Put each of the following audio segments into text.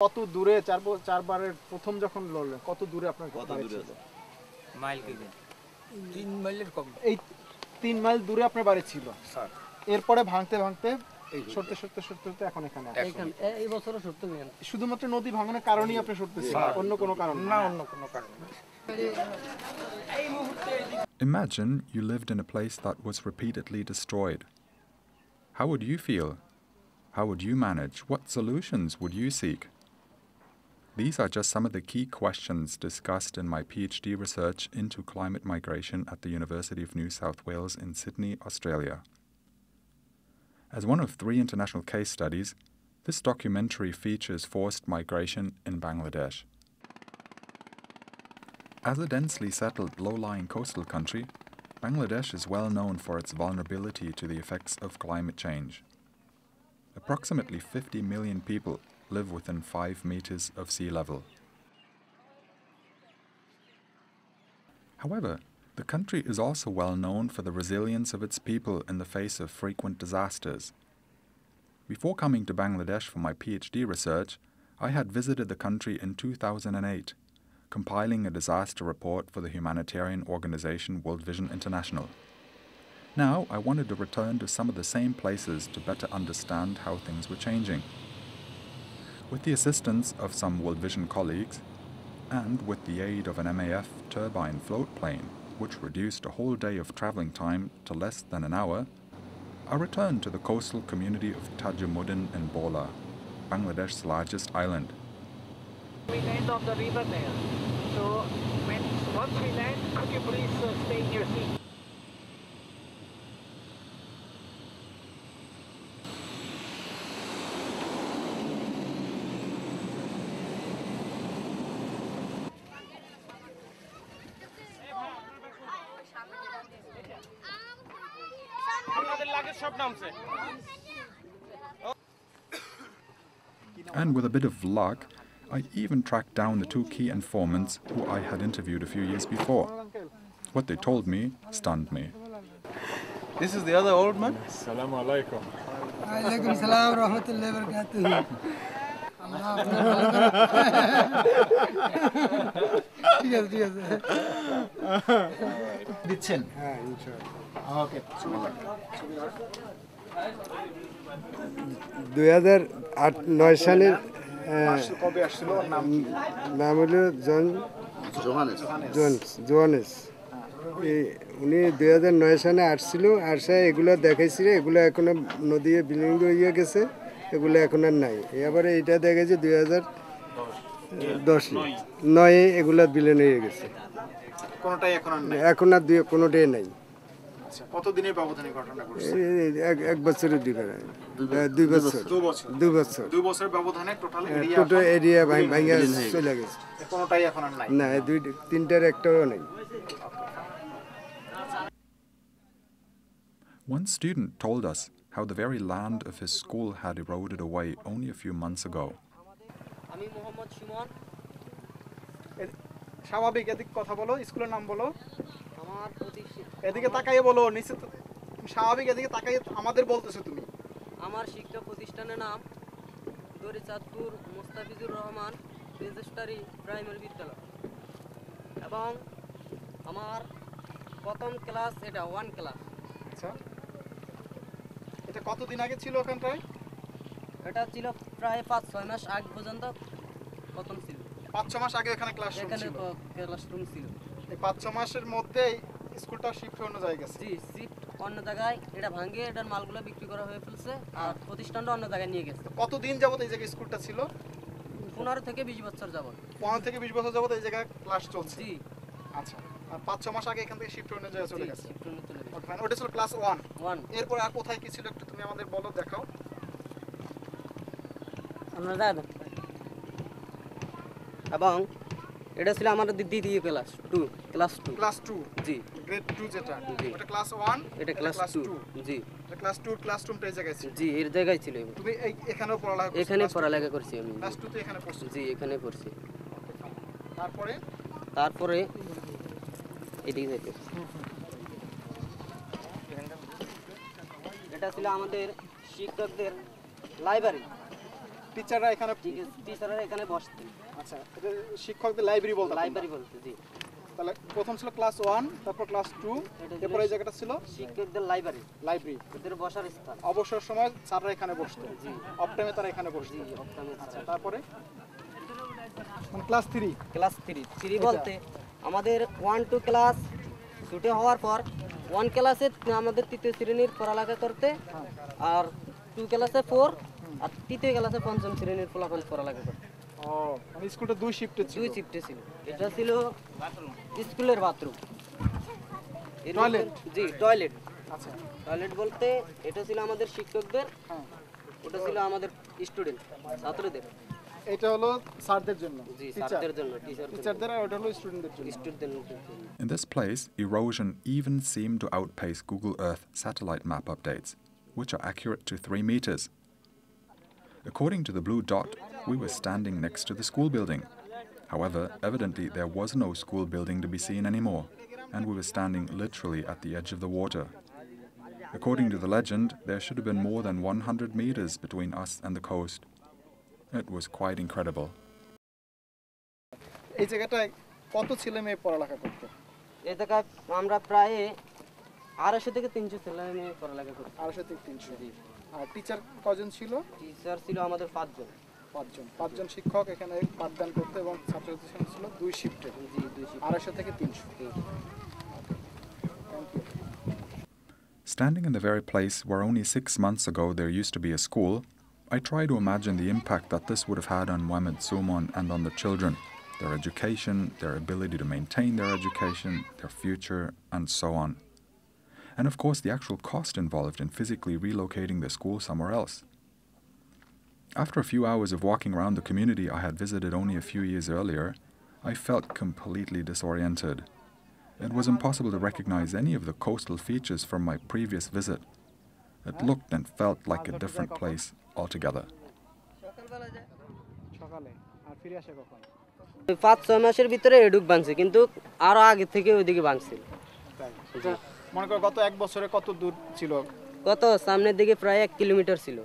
কত দূরে চারবারের প্রথম যখন লড়লেন কত দূরে আপনার কত দূরে মাইল কি 3 মাইলের কম এই 3 মাইল দূরে আপনার বাড়ি ছিল স্যার এরপরে ভাঙতে ভাঙতে সরতে এখন এখানে এই বছরও সরতে গেলেন শুধুমাত্র নদী ভাঙনের কারণেই আপনি সরতেছেন অন্য কোনো কারণ না অন্য কোনো কারণ না Imagine you lived in a place that was repeatedly destroyed. How would you feel? How would you manage? What solutions would you seek? These are just some of the key questions discussed in my PhD research into climate migration at the University of New South Wales in Sydney, Australia. As one of 3 international case studies, this documentary features forced migration in Bangladesh. As a densely settled low-lying coastal country, Bangladesh is well known for its vulnerability to the effects of climate change. Approximately 50 million people live within 5 meters of sea level. However, the country is also well known for the resilience of its people in the face of frequent disasters. Before coming to Bangladesh for my PhD research, I had visited the country in 2008, compiling a disaster report for the humanitarian organization World Vision International. Now, I wanted to return to some of the same places to better understand how things were changing. With the assistance of some World Vision colleagues, and with the aid of an MAF turbine float plane, which reduced a whole day of travelling time to less than an hour, I returned to the coastal community of Chittagong in Bhola, Bangladesh's largest island. We land on the river there. So once we land, could you please stay in your seat? And with a bit of luck, I even tracked down the 2 key informants who I had interviewed a few years before. What they told me stunned me. This is the other old man. Assalamu alaikum. Alaikum salam rahmatullahi wa barakatuh. ঠিক আছে দিচ্ছেন হ্যাঁ ইনশাআল্লাহ ওকে 2008-9 সালের কবে আসছিল নাম হলো জোহানেস উনি 2009 সালে আসছিল আসা এগুলো দেখাইছিল এগুলো এখন নদী বিলীন হয়ে গেছে এগুলো এখন আর নাই এবার এইটা দেখাইছে 2010-9 এগুলো বিলীন হয়ে গেছে কোনটাই এখন আর নাই এখন আর কোনোটাই নাই আচ্ছা কতদিনের ব্যবধানে ঘটনা ঘটছে এক বছরের দিকে 2 বছর 2 বছরের ব্যবধানে টোটাল এরিয়া ভাঙা চলে গেছে কোনটাই এখন আর নাই না 2-3টার একটাও নাই One student told us how the very land of his school had eroded away only a few months ago. আমি মোহাম্মদ সুমন স্বাভাবিক এদিকে কথা বলো স্কুলের নাম বলো আমার এদিকে তাকাইয়ে বলো নিচে স্বাভাবিক এদিকে তাকাইয়ে আমাদের বলতেছো তুমি আমার শিক্ষা প্রতিষ্ঠানের নাম দরিচাঁদপুর মোস্তাফিজুর রহমান রেজিস্ট্রারি প্রাইমারি বিদ্যালয় এবং আমার প্রথম ক্লাস এটা 1 ক্লাস আচ্ছা এটা কতদিন আগে ছিল ওখানটায় এটা ছিল প্রায় 5-6 মাস আগে পর্যন্ত প্রথম ছিল 5-6 মাস আগে এখানে ক্লাসরুম এখানে ছিল ক্লাসরুম ছিল এই 5-6 মাসের মধ্যে স্কুলটা শিফট অন্য জায়গায় গেছে জি শিফট অন্য জায়গায় এটা ভাঙে এটার মালগুলো বিক্রি করা হয়ে ফেলছে আর প্রতিষ্ঠানটা অন্য জায়গায় নিয়ে গেছে কতদিন যাবত এই জায়গায় স্কুলটা ছিল 15 থেকে 20 বছর যাবত 15 থেকে 20 বছর যাবত এই জায়গায় ক্লাস চলছে জি আচ্ছা আর 5-6 মাস আগে এখান থেকে শিফট অন্য জায়গায় চলে গেছে শিফট অন্য চলে গেছে ওকে ওটা ছিল ক্লাস 1 এরপর আর কোথায় কি ছিল একটু তুমি আমাদের বলো দেখাও আমরা দাদা এবং এটা ছিল আমাদের দ্বিতীয় ক্লাস 2 জি গ্রেড 2 যেটা জি। ওটা ক্লাস 1 এটা ক্লাস 2 জি এটা ক্লাস 2 ক্লাসরুমটা এই জায়গায় ছিল জি এর জায়গায় ছিল তুমি এখানেও পড়ালেখা করছো এখানে পড়ালেখা করছি আমি ক্লাস 2 তে এখানে পড়ছো জি এখানে পড়ছি তারপরে এদিকে যাইতে এটা ছিল আমাদের শিক্ষকদের লাইব্রেরি টিচাররা এখানে টিচাররা এখানে বসতেন। আচ্ছা, এটা শিক্ষকদের লাইব্রেরি বলতে লাইব্রেরি বলতে, জি। তাহলে প্রথম ছিল ক্লাস 1, তারপর ক্লাস 2, এরপর এই জায়গাটা ছিল শিক্ষকদের লাইব্রেরি, ওদের বসার স্থান। অবসর সময় স্যাররা এখানে বসতো, জি। অফ টাইমে তারা এখানে বসতো। জি, অফ টাইমে। আচ্ছা, তারপরে মানে ক্লাস 3 বলতে আমাদের 1 2 ক্লাস ছুটি হওয়ার পর 1 ক্লাসে আমাদের তৃতীয় শ্রেণীর পড়ালেখা করতে, আর 2 ক্লাসে 4, আর তৃতীয় ক্লাসে 5ম শ্রেণীর ফলাফল পড়ালেখা করতে। ও, মানে স্কুলটা দুই শিফটে ছিল। এটা ছিল স্কুলের বাথরুম, টয়লেট। জি, টয়লেট। আচ্ছা, টয়লেট বলতে এটা ছিল আমাদের শিক্ষকদের, হ্যাঁ, ওটা ছিল আমাদের স্টুডেন্ট, ছাত্রদের। এটা হলো স্যারদের জন্য, জি, স্যারদের জন্য, টিচারদের, আর ওটা হলো স্টুডেন্টদের জন্য। In this place, erosion even seemed to outpace Google Earth satellite map updates, which are accurate to 3 meters. According to the blue dot, we were standing next to the school building. However, evidently there was no school building to be seen anymore, and we were standing literally at the edge of the water. According to the legend, there should have been more than 100 meters between us and the coast. It was quite incredible. এই জায়গাটায় কত ছেলে মেয়ে পড়ালেখা করতো? এই জায়গায় আমরা প্রায় 250 থেকে 300 ছেলে মেয়ে পড়ালেখা করতাম। 250 থেকে 300। আর টিচার কজন ছিল? টিচার ছিল আমাদের 5 জন। 5 জন শিক্ষক এখানে পাঠদান করতে, এবং ছাত্রছাত্রী সংখ্যা ছিল 2 শিফটে। জি, 2 শিফট। 250 থেকে 300। Thank you. Standing in the very place where only 6 months ago there used to be a school, I try to imagine the impact that this would have had on Mohamed Soumon and on the children, their education, their ability to maintain their education, their future, and so on. And of course the actual cost involved in physically relocating the school somewhere else. After a few hours of walking around the community I had visited only a few years earlier, I felt completely disoriented. It was impossible to recognize any of the coastal features from my previous visit. It looked and felt like a different place altogether. সকালে আর ফিরে আসে কখন? 5-6 মাসের ভিতরে এডুক বানছে, কিন্তু আরো আগে থেকে ওইদিকে বানছিল। আচ্ছা, মনে করো গত 1 বছরে কত দূর ছিল? কত সামনের দিকে প্রায় 1 কিলোমিটার ছিল।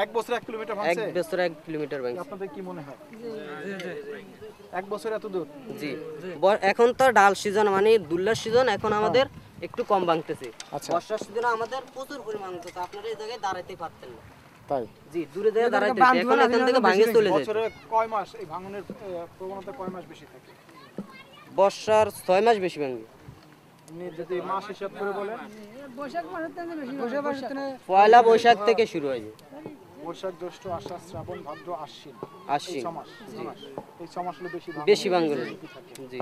1 বছরে 1 কিলোমিটার ভাঙছে? 1 বছরে 1 কিলোমিটার ভাঙছে। আপনাদের কি মনে হয়? 1 বছরে এত দূর? জি, এখন তো ডাল সিজন, মানে দুল্লার সিজন, এখন আমাদের একটু কম ভাঙতেছে। আচ্ছা, বর্ষার সিজনে আমাদের প্রচুর পরিমাণ ভাঙতেছে, আপনারা এই জায়গায় দাঁড়াইতে পারতেন না। তাই? জি, দূরে যায় দাঁড়াইতে, এখন এখান থেকে ভাঙে চলে যায়। বছরে কয় মাস এই ভাঙনের প্রবণতা কয় মাস বেশি থাকে? বর্ষার 6 মাস বেশি ভাঙে। আপনি যদি মাস হিসাব করে বলেন? পয়লা বৈশাখ থেকে শুরু হয়। বৈশাখ, জ্যৈষ্ঠ, আষাঢ়, শ্রাবণ, ভাদ্র, আশ্বিন। এই 6 মাস। এই 6 মাস হলো বেশি ভাঙে। জি।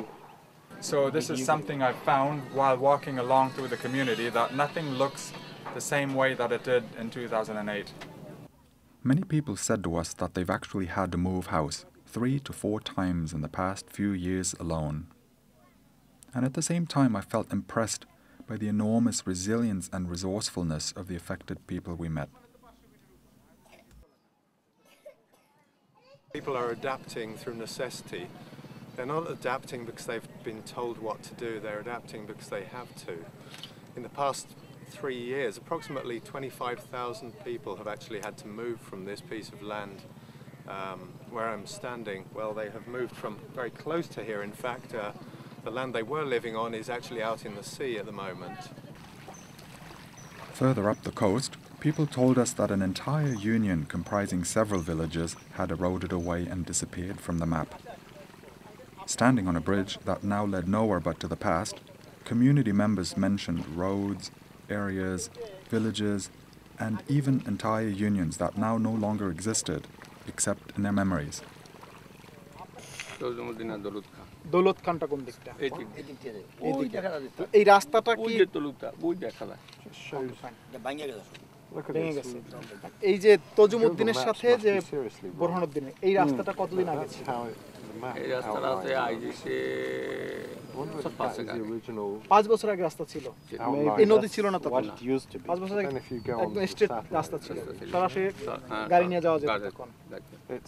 So this is something I found while walking along through the community, that nothing looks the same way that it did in 2008. Many people said to us that they've actually had to move house 3 to 4 times in the past few years alone. And at the same time I felt impressed by the enormous resilience and resourcefulness of the affected people we met. People are adapting through necessity. They're not adapting because they've been told what to do, they're adapting because they have to. In the past 3 years, approximately 25,000 people have actually had to move from this piece of land where I'm standing. Well, they have moved from very close to here. In fact, the land they were living on is actually out in the sea at the moment. Further up the coast, people told us that an entire union comprising several villages had eroded away and disappeared from the map. Standing on a bridge that now led nowhere but to the past, community members mentioned roads, areas, villages, and even entire unions that now no longer existed, except in their memories. দৌলত খানটা কোন দিকটা? এই রাস্তাটা কি ভেঙে গেছে? এই যে তজুমউদ্দিনের সাথে যে বোরহানুদ্দিনের এই রাস্তাটা কতদিন আগে ছিল? এই রাস্তাটা আছে আইজিসে 5 বছর আগে রাস্তা ছিল, এই নদী ছিল না তখন। 5 বছর আগে একদম স্ট্রেট রাস্তা ছিল, সরাসরি গাড়ি নিয়ে যাওয়া যেত তখন।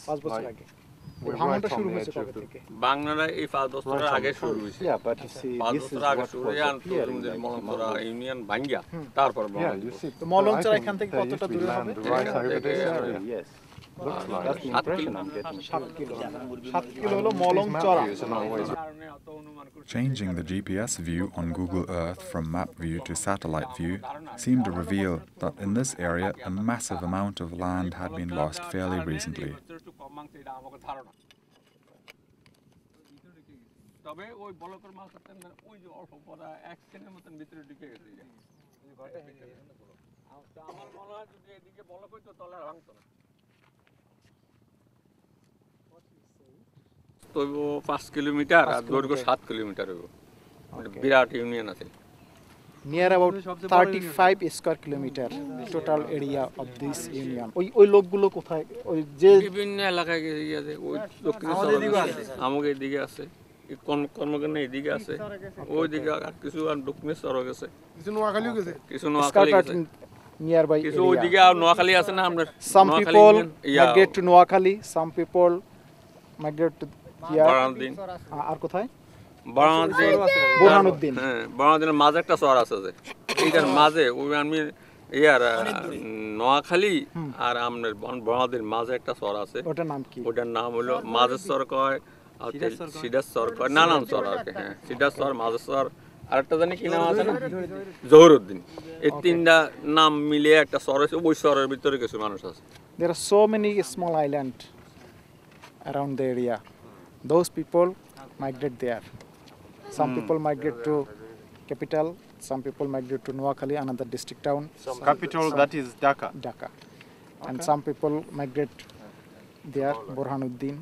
5 বছর আগে ভাঙনটা শুরু হয়েছে কবে থেকে? বাংলারা এই 5 বছর আগে শুরু হয়েছে। 5 বছর আগে শুরু হয়ে আন্তর্জাতিক মলঞ্চরা ইউনিয়ন ভাঙ্গিয়া তারপর তো মলঞ্চরা এখান থেকে কতটা দূরে হবে? That's the impression I'm getting. 7 kilo. 7 kilo হলো মলং চড়া। Changing the GPS view on Google Earth from map view to satellite view seemed to reveal that in this area a massive amount of land had been lost fairly recently. তবু 5 kilometre আর দৈর্ঘ্য 7 kilometre হইব বিরাট union আছে near about 35 square kilometer total area of this union ওই লোকগুলো কোথায় ওই যে বিভিন্ন এলাকায় গিয়েছে ওই দক্ষিণ আমাদের এদিকে আছে কর্মকান্ডে এদিকে আছে ওই দিকে আর কিছু আর দক্ষিণ সরো গেছে কিছু নোয়াখালী গেছে nearby কিছু ওই দিকে আর নোয়াখালী আছে না আমরা some people migrate to Noakhali some people migrate to বারানউদ্দিন আর কোথায় বোরহানুদ্দিন হ্যাঁ বোরহানুদ্দিনের মাঝে একটা শহর আছে যে এইটার মাঝে ওই আমি ইয়ার নোয়াখালী আর আমাদের বোরহানুদ্দিনের মাঝে একটা শহর আছে ওটার নাম কি ওটার নাম হলো মাঝেশ্বর কয় আর সিডাশ্বর কয় নানান শহর আছে হ্যাঁ সিডাশ্বর মাঝেশ্বর আরেকটা জানি কি নাম আছে না জহুরউদ্দিন এই তিনটা নাম মিলিয়ে একটা শহর আছে ওই শহরের ভিতরে কিছু মানুষ আছে there are so many small island around the area those people migrate there some people migrate to capital some people migrate to Noakhali another district town capital that is Dhaka and some people migrate there Burhanuddin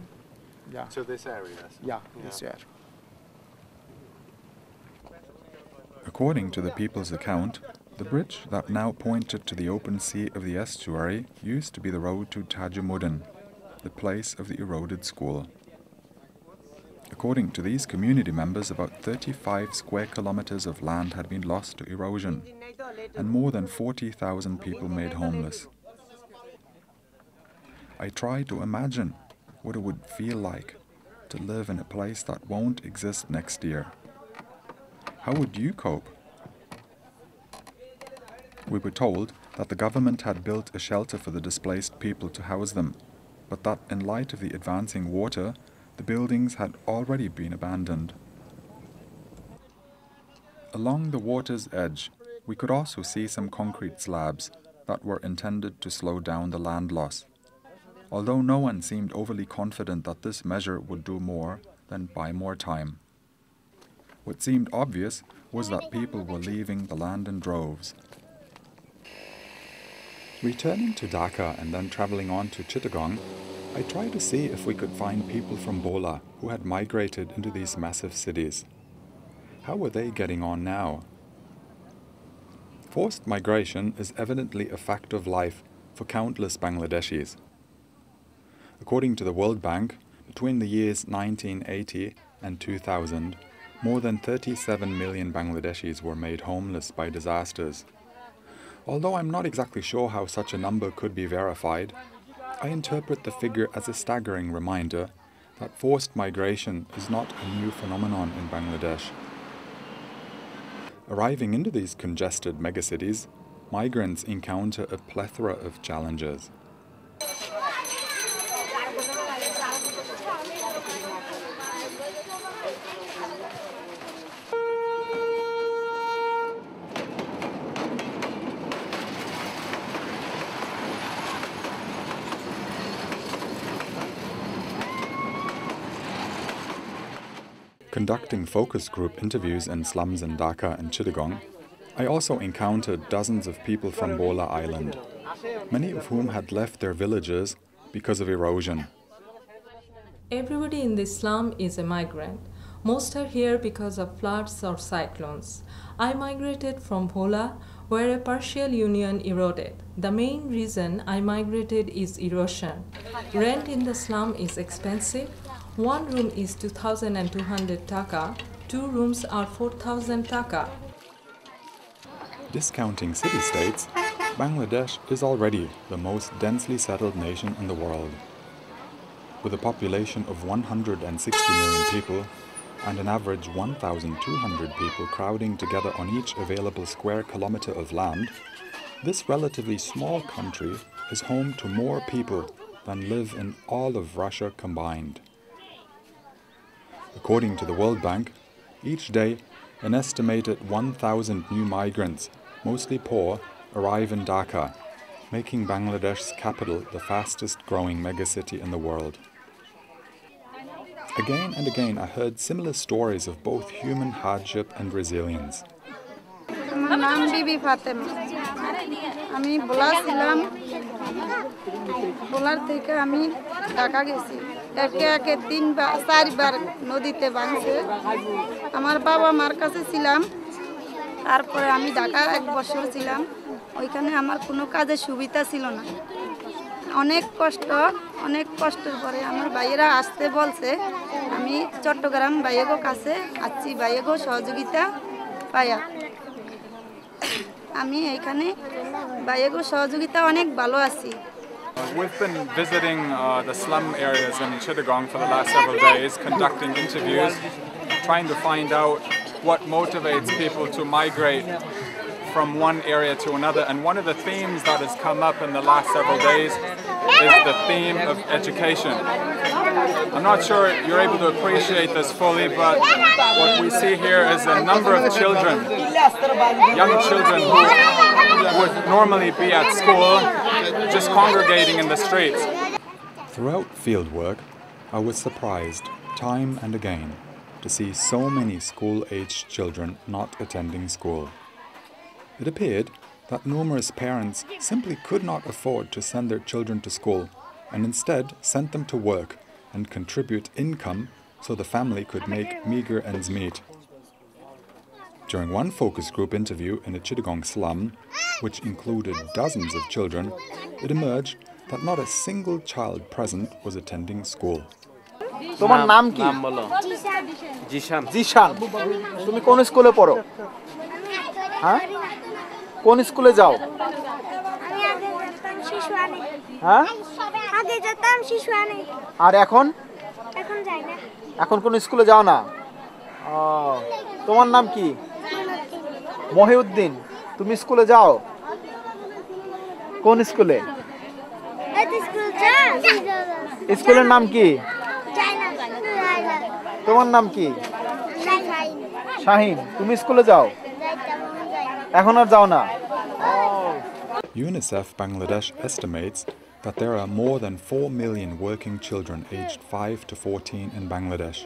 to this area this area. According to the people's account, the bridge that now pointed to the open sea of the estuary used to be the road to Tajamuddin, the place of the eroded school. According to these community members, about 35 square kilometres of land had been lost to erosion, and more than 40,000 people made homeless. I try to imagine what it would feel like to live in a place that won't exist next year. How would you cope? We were told that the government had built a shelter for the displaced people to house them, but that in light of the advancing water, the buildings had already been abandoned. Along the water's edge, we could also see some concrete slabs that were intended to slow down the land loss, although no one seemed overly confident that this measure would do more than buy more time. What seemed obvious was that people were leaving the land in droves. Returning to Dhaka and then travelling on to Chittagong, I tried to see if we could find people from Bhola who had migrated into these massive cities. How were they getting on now? Forced migration is evidently a fact of life for countless Bangladeshis. According to the World Bank, between the years 1980 and 2000, more than 37 million Bangladeshis were made homeless by disasters. Although I'm not exactly sure how such a number could be verified, I interpret the figure as a staggering reminder that forced migration is not a new phenomenon in Bangladesh. Arriving into these congested megacities, migrants encounter a plethora of challenges. Conducting focus group interviews in slums in Dhaka and Chittagong, I also encountered dozens of people from Bhola Island, many of whom had left their villages because of erosion. Everybody in the slum is a migrant. Most are here because of floods or cyclones. I migrated from Bhola, where a partial union eroded. The main reason I migrated is erosion. Rent in the slum is expensive. One room is 2,200 taka, 2 rooms are 4,000 taka. Discounting city-states, Bangladesh is already the most densely settled nation in the world. With a population of 160 million people and an average 1,200 people crowding together on each available square kilometre of land, this relatively small country is home to more people than live in all of Russia combined. According to the World Bank, each day an estimated 1,000 new migrants, mostly poor, arrive in Dhaka, making Bangladesh's capital the fastest growing megacity in the world. Again and again I heard similar stories of both human hardship and resilience. আমার নাম বিবি ফাতেমা আমি ভোলা ছিলাম ভোলার থেকে আমি ঢাকা গেছি একে একে 4বার নদীতে ভাঙছে আমার বাবা মার কাছে ছিলাম তারপরে আমি ঢাকা 1 বছর ছিলাম ওইখানে আমার কোনো কাজের সুবিধা ছিল না অনেক কষ্টের পরে আমার ভাইয়েরা আসতে বলছে আমি চট্টগ্রাম ভাইয়েগো কাছে আছি ভাইয়েগো সহযোগিতা পায়া আমি এখানে ভাইয়েগো সহযোগিতা অনেক ভালো আছি We've been visiting the slum areas in Chittagong for the last several days, conducting interviews, trying to find out what motivates people to migrate from one area to another. And one of the themes that has come up in the last several days is the theme of education. I'm not sure you're able to appreciate this fully, but what we see here is a number of children, young children who would normally be at school, just congregating in the streets. Throughout fieldwork, I was surprised time and again to see so many school-aged children not attending school. It appeared that numerous parents simply could not afford to send their children to school and instead sent them to work and contribute income so the family could make meager ends meet. During one focus group interview in a Chittagong slum, which included dozens of children, it emerged that not a single child present was attending school. তোমার নাম কি? জিশান। তুমি কোন স্কুলে পড়ো? হ্যাঁ? কোন স্কুলে যাও? হ্যাঁ? আগে যেতাম শিশুয়ানে। আর এখন? এখন যাই না। এখন কোন স্কুলে যাও না? তোমার নাম কি? মহিউদ্দিন। তুমি স্কুলে যাও? কোন স্কুলে? স্কুলের নাম কি? তোমার নাম কি? শাহিন। তুমি স্কুলে যাও? এখন আর যাও না? UNICEF Bangladesh estimates that there are more than 4 million working children aged 5 to 14 in Bangladesh,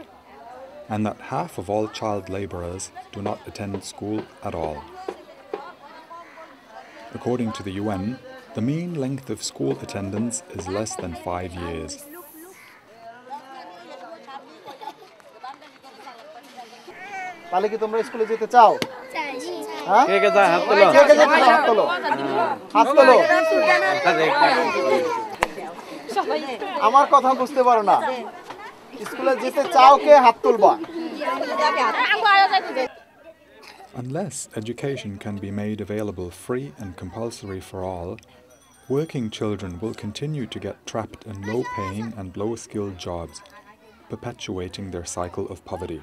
and that half of all child labourers do not attend school at all. According to the UN, the mean length of school attendance is less than 5 years. তাহলে কি তোমরা স্কুলে যেতে চাও? হ্যাঁ? কে কে যায় হাত তোলো? হাত তোলো। আমার কথা বুঝতে পারো না। স্কুলে যেতে চাও কে হাত তুলবা? Unless education can be made available free and compulsory for all, working children will continue to get trapped in low-paying and low-skilled jobs, perpetuating their cycle of poverty.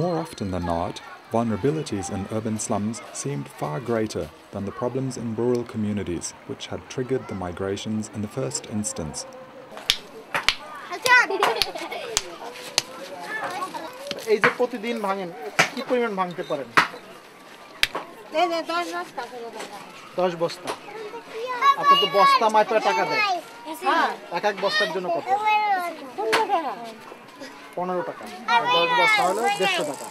More often than not, vulnerabilities in urban slums seemed far greater than the problems in rural communities which had triggered the migrations in the first instance. এই যে প্রতিদিন ভাঙেন কি পরিমাণ ভাঙতে পারেন? 10 বস্তা। আপনি তো বস্তা মাপে টাকা দেয়। হ্যাঁ, এক বস্তার জন্য কত? 15 টাকা। 10 বস্তা হলো 150 টাকা।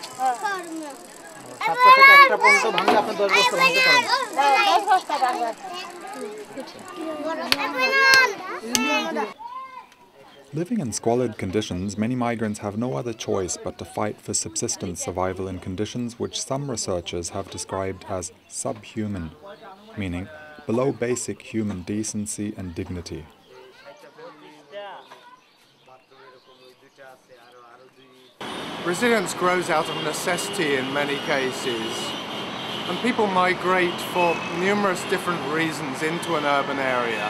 7টা থেকে 1টা পর্যন্ত ভাঙলে আপনি 10 বস্তা ভাঙতে পারেন। 10 বস্তা ভাঙবেন। Living in squalid conditions, many migrants have no other choice but to fight for subsistence survival in conditions which some researchers have described as subhuman, meaning below basic human decency and dignity. Resilience grows out of necessity in many cases, and people migrate for numerous different reasons into an urban area.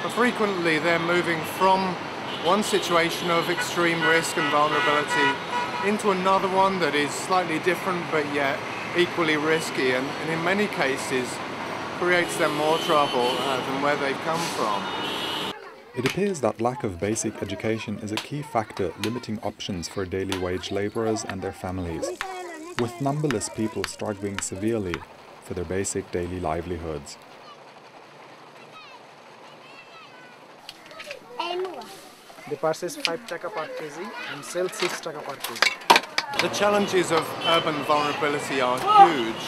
But frequently they're moving from one situation of extreme risk and vulnerability into another one that is slightly different but yet equally risky, and in many cases creates them more trouble than where they've come from. It appears that lack of basic education is a key factor limiting options for daily wage labourers and their families, with numberless people struggling severely for their basic daily livelihoods. They purchase 5 taka per kg and sell 6 taka per kg. The challenges of urban vulnerability are huge,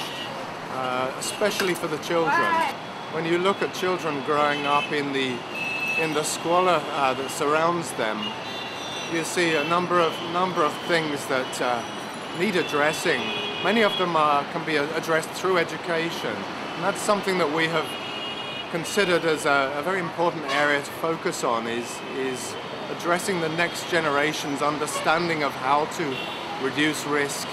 especially for the children. When you look at children growing up in the squalor that surrounds them, you see a number of things that need addressing. Many of them can be addressed through education, and that's something that we have considered as a very important area to focus on, is addressing the next generation's understanding of how to reduce risk,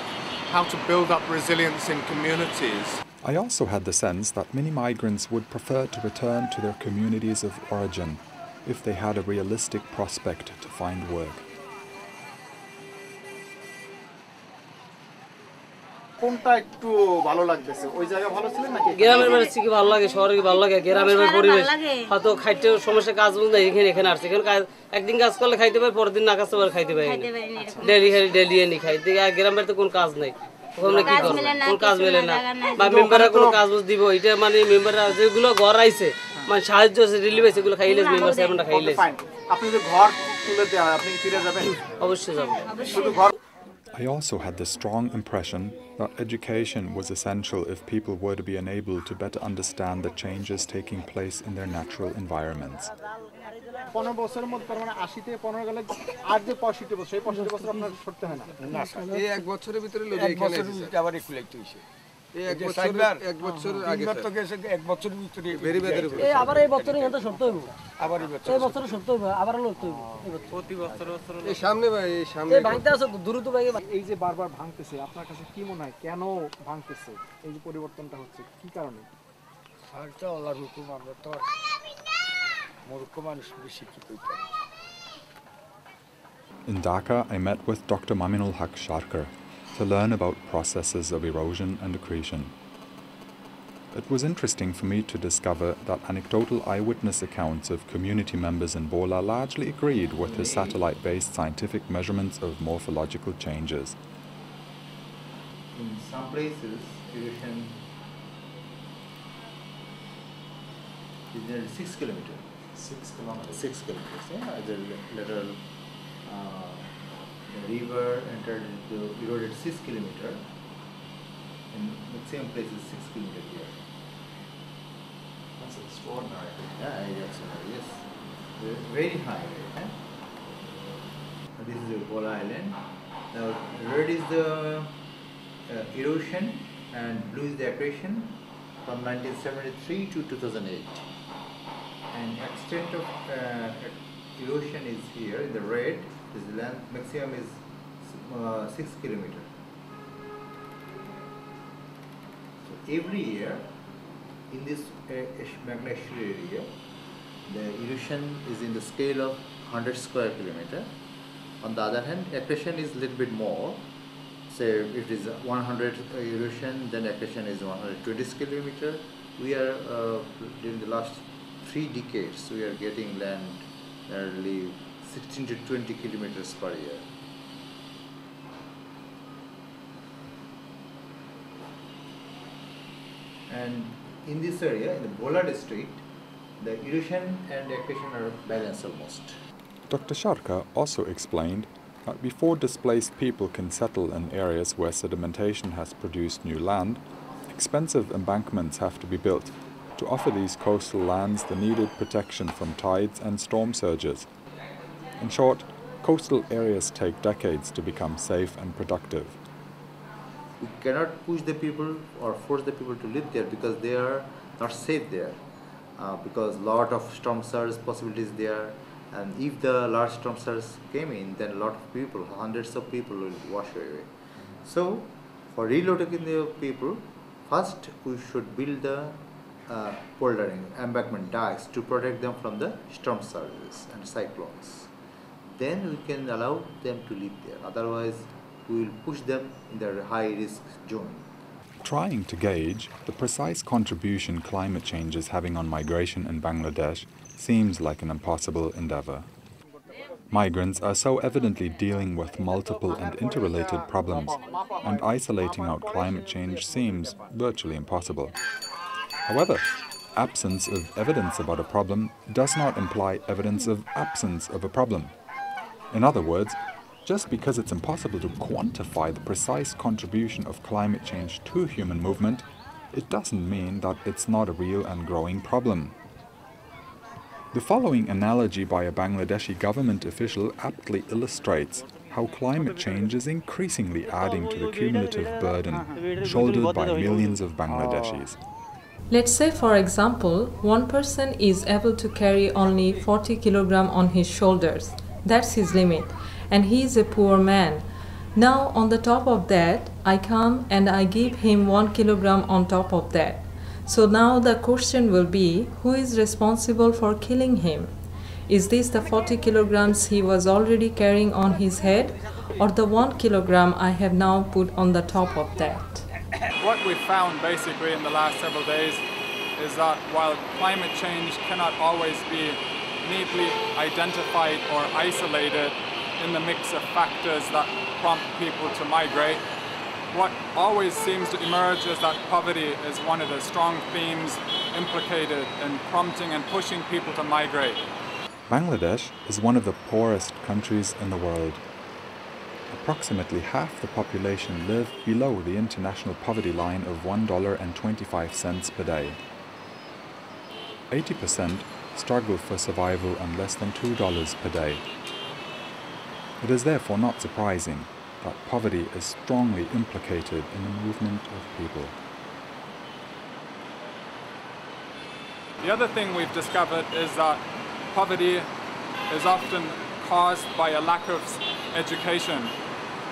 how to build up resilience in communities. I also had the sense that many migrants would prefer to return to their communities of origin if they had a realistic prospect to find work. কোনটা একটু ভালো লাগতেছে ওই জায়গা ভালো ছিল নাকি গ্রামের বাড়ি থেকে ভালো লাগে শহরে কি ভালো লাগে গ্রামের বাড়ি পরিবেশ হয়তো খাইতে সমস্যা কাজ বলতে এখানে আসছে এখানে একদিন কাজ করলে খাইতে পারে পরের দিন না কাজ করে খাইতে পারে ডেলি এনে খাইতে গ্রামের বাড়িতে কোনো কাজ নাই ওখানে কি করব কোন কাজ মেলে না বা মেম্বাররা কোনো কাজ বুঝ দিব এটা মানে মেম্বাররা যেগুলো ঘর আইছে মানে সাহায্য রিলিফ আছে এগুলো খাইলে মেম্বার সাহেবরা খাইলে আপনি যে ঘর তুলে দেয়া আপনি ফিরে যাবেন অবশ্যই যাব শুধু ঘর I also had the strong impression that education was essential if people were to be enabled to better understand the changes taking place in their natural environments. 15 বছরের মধ্যে মানে 80 থেকে 15 গেলে আর যে 65 বছর এই 65 বছর আপনার ছুটতে হয় না না এই এক বছরের ভিতরে লোক এখানে আবার ইকুয়ালাইট হইছে এক বছর আগে তো গেছে এক বছরের ভিতরে ভেরি ভেরি এই আবার এই বছরে এটা সত্য হইব আবার এই বছরে সত্য হইব আবার লোক হইব প্রতি বছর এই সামনে ভাই এই সামনে এই ভাঙতে আছে দ্রুত ভাগে এই যে বারবার ভাঙতেছে আপনার কাছে কি মনে হয় কেন ভাঙতেছে এই যে পরিবর্তনটা হচ্ছে কি কারণে আরটা আল্লাহর হুকুম আমরা তো মূর্খ মানুষ বেশি কি কইতে In Dhaka, I met with Dr. Maminul Haq Sharkar to learn about processes of erosion and accretion. It was interesting for me to discover that anecdotal eyewitness accounts of community members in Bhola largely agreed with his satellite-based scientific measurements of morphological changes. In some places, erosion is nearly 6 kilometers. 6 kilometers. 6 kilometers. Yeah, the lateral the river entered into eroded 6 kilometers. In the same places, 6 kilometers here. That's extraordinary. Yeah, extraordinary. Yes, very high. Eh? This is the Bhola Island. Now, red is the erosion and blue is the accretion from 1973 to 2008. And extent of erosion is here in the red. This length maximum is 6 kilometers. So every year in this Bangladeshi area, the erosion is in the scale of 100 square kilometer. On the other hand, accretion is a little bit more. Say if it is 100 erosion, then accretion is 120 kilometer. We are during the last 3 decades, we are getting land nearly 16 to 20 kilometers per year. And in this area, in the Bhola district, the erosion and accretion are balanced almost. Dr. Sharkar also explained that before displaced people can settle in areas where sedimentation has produced new land, expensive embankments have to be built to offer these coastal lands the needed protection from tides and storm surges. In short, coastal areas take decades to become safe and productive. We cannot push the people or force the people to live there because they are not safe there. Because lot of storm surge possibilities there, and if the large storm surge came in, then a lot of people, hundreds of people will wash away. So, for relocating the people, first we should build the bouldering, embankment dikes to protect them from the storm surges and cyclones. Then we can allow them to live there. Otherwise, we will push them in their high risk zone. Trying to gauge the precise contribution climate change is having on migration in Bangladesh seems like an impossible endeavor. Migrants are so evidently dealing with multiple and interrelated problems, and isolating out climate change seems virtually impossible. However, absence of evidence about a problem does not imply evidence of absence of a problem. In other words, just because it's impossible to quantify the precise contribution of climate change to human movement, it doesn't mean that it's not a real and growing problem. The following analogy by a Bangladeshi government official aptly illustrates how climate change is increasingly adding to the cumulative burden shouldered by millions of Bangladeshis. Let's say, for example, one person is able to carry only 40 kilograms on his shoulders. That's his limit, and he is a poor man. Now, on the top of that, I come and I give him 1 kilogram on top of that. So now the question will be, who is responsible for killing him? Is this the 40 kilograms he was already carrying on his head, or the 1 kilogram I have now put on the top of that? What we've found basically in the last several days is that while climate change cannot always be neatly identified or isolated in the mix of factors that prompt people to migrate, what always seems to emerge is that poverty is one of the strong themes implicated in prompting and pushing people to migrate. Bangladesh is one of the poorest countries in the world. Approximately half the population live below the international poverty line of $1.25 per day. 80% struggle for survival on less than $2 per day. It is therefore not surprising that poverty is strongly implicated in the movement of people. The other thing we've discovered is that poverty is often caused by a lack of education.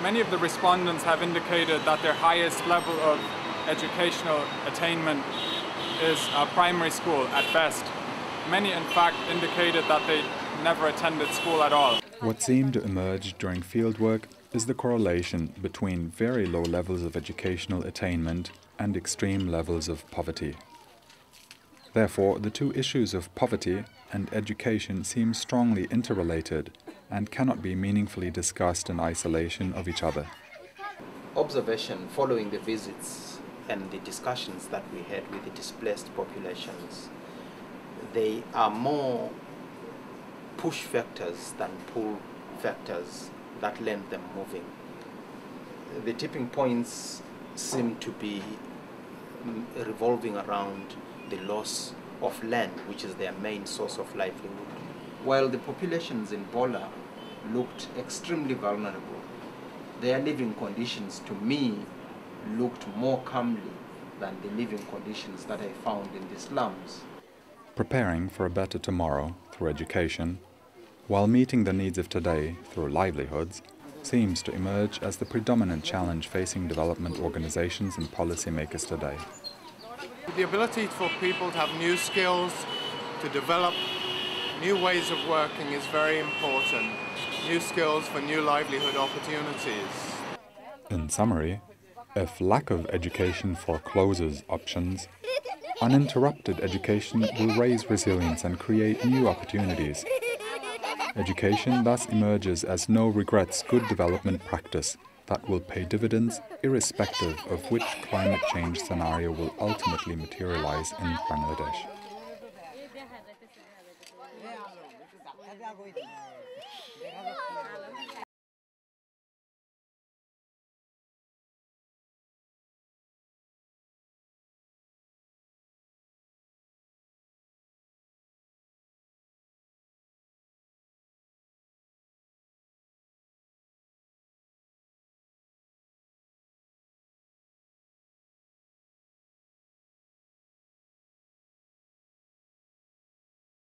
Many of the respondents have indicated that their highest level of educational attainment is primary school at best. Many, in fact, indicated that they never attended school at all. What seemed to emerge during fieldwork is the correlation between very low levels of educational attainment and extreme levels of poverty. Therefore, the two issues of poverty and education seem strongly interrelated and cannot be meaningfully discussed in isolation of each other. Observation following the visits and the discussions that we had with the displaced populations, they are more push factors than pull factors that lend them moving. The tipping points seem to be revolving around the loss of land, which is their main source of livelihood. While the populations in Bhola looked extremely vulnerable, their living conditions to me looked more comely than the living conditions that I found in the slums. Preparing for a better tomorrow through education, while meeting the needs of today through livelihoods, seems to emerge as the predominant challenge facing development organizations and policymakers today. The ability for people to have new skills, to develop new ways of working is very important. New skills for new livelihood opportunities. In summary, if lack of education forecloses options, uninterrupted education will raise resilience and create new opportunities. Education thus emerges as no regrets good development practice that will pay dividends irrespective of which climate change scenario will ultimately materialize in Bangladesh.